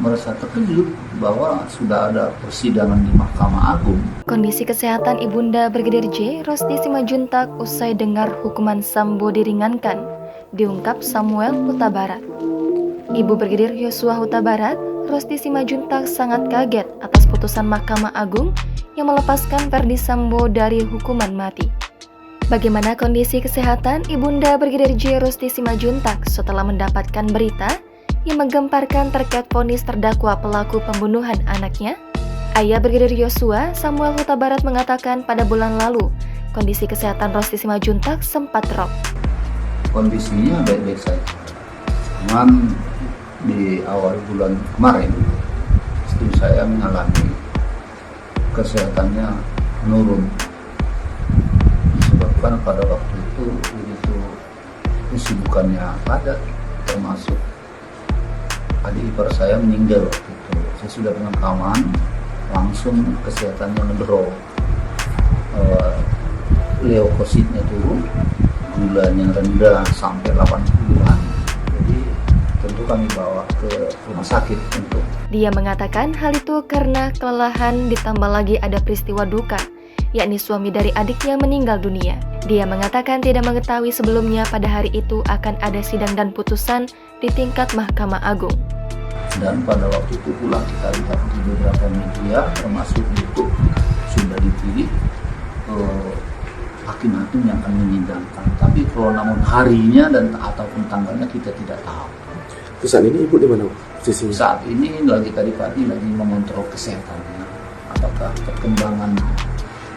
merasa terkejut bahwa sudah ada persidangan di Mahkamah Agung. Kondisi kesehatan Ibunda Brigadir J, Rosti Simajuntak usai dengar hukuman Sambo diringankan, diungkap Samuel Huta Barat. Ibu Brigadir Yosua Huta Barat, Rosti Simajuntak sangat kaget atas putusan Mahkamah Agung yang melepaskan Ferdi Sambo dari hukuman mati. Bagaimana kondisi kesehatan Ibunda Brigadir J, Rosti Simajuntak setelah mendapatkan berita yang menggemparkan terkait vonis terdakwa pelaku pembunuhan anaknya? Ayah Brigadir Yosua, Samuel Huta Barat mengatakan pada bulan lalu, kondisi kesehatan Rosti Simajuntak sempat drop. Kondisinya baik-baik saja. Cuman di awal bulan kemarin, istri saya mengalami kesehatannya menurun. Disebabkan pada waktu itu begitu kesibukannya padat, termasuk adik ipar saya meninggal waktu itu. Saya sudah pemakaman, langsung kesehatannya ngedrop, leukositnya turun, gulanya rendah sampai 80-an. Jadi tentu kami bawa ke rumah sakit untuk. Dia mengatakan hal itu karena kelelahan ditambah lagi ada peristiwa duka, yakni suami dari adiknya meninggal dunia. Dia mengatakan tidak mengetahui sebelumnya pada hari itu akan ada sidang dan putusan di tingkat Mahkamah Agung. Dan pada waktu itu pula kita lihat di beberapa media, termasuk YouTube, sudah dipilih hakim-hakim yang akan menyidangkan. Tapi kalau namun harinya dan ataupun tanggalnya kita tidak tahu. Saat ini ibu di mana posisinya? Saat ini lagi tadi pagi lagi mengontrol kesehatannya, apakah perkembangan.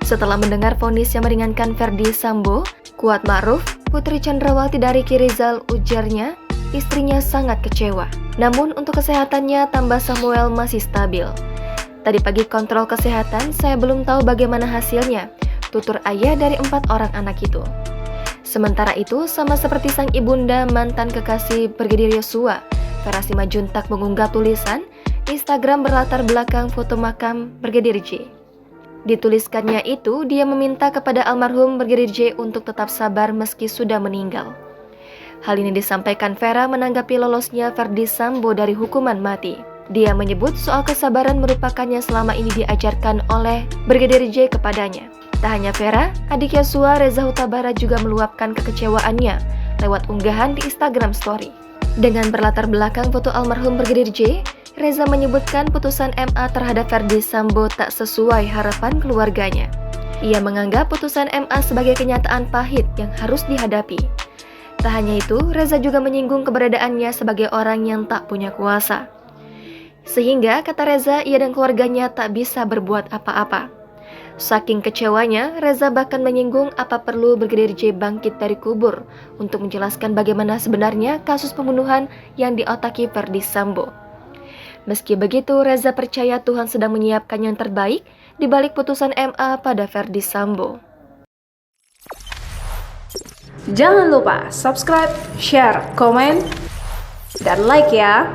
Setelah mendengar vonis yang meringankan Ferdi Sambo, Kuat Ma'ruf, Putri Chandrawati dari Ricky Rizal ujarnya, istrinya sangat kecewa. Namun untuk kesehatannya tambah Samuel masih stabil. Tadi pagi kontrol kesehatan, saya belum tahu bagaimana hasilnya, tutur ayah dari 4 orang anak itu. Sementara itu, sama seperti sang ibunda mantan kekasih Brigadir Yosua, Vera Simajuntak mengunggah tulisan Instagram berlatar belakang foto makam Brigadir J. Dituliskannya itu, dia meminta kepada almarhum Brigadir J untuk tetap sabar meski sudah meninggal. Hal ini disampaikan Vera menanggapi lolosnya Ferdi Sambo dari hukuman mati. Dia menyebut soal kesabaran merupakannya selama ini diajarkan oleh Brigadir J kepadanya. Tak hanya Vera, adik Yosua Reza Huta Barat juga meluapkan kekecewaannya lewat unggahan di Instagram Story. Dengan berlatar belakang foto almarhum Brigadir J, Reza menyebutkan putusan MA terhadap Ferdi Sambo tak sesuai harapan keluarganya. Ia menganggap putusan MA sebagai kenyataan pahit yang harus dihadapi. Tak hanya itu, Reza juga menyinggung keberadaannya sebagai orang yang tak punya kuasa. Sehingga, kata Reza, ia dan keluarganya tak bisa berbuat apa-apa. Saking kecewanya, Reza bahkan menyinggung apa perlu Brigadir J bangkit dari kubur untuk menjelaskan bagaimana sebenarnya kasus pembunuhan yang diotaki Ferdi Sambo. Meski begitu, Reza percaya Tuhan sedang menyiapkan yang terbaik di balik putusan MA pada Ferdi Sambo. Jangan lupa subscribe, share, komen, dan like ya!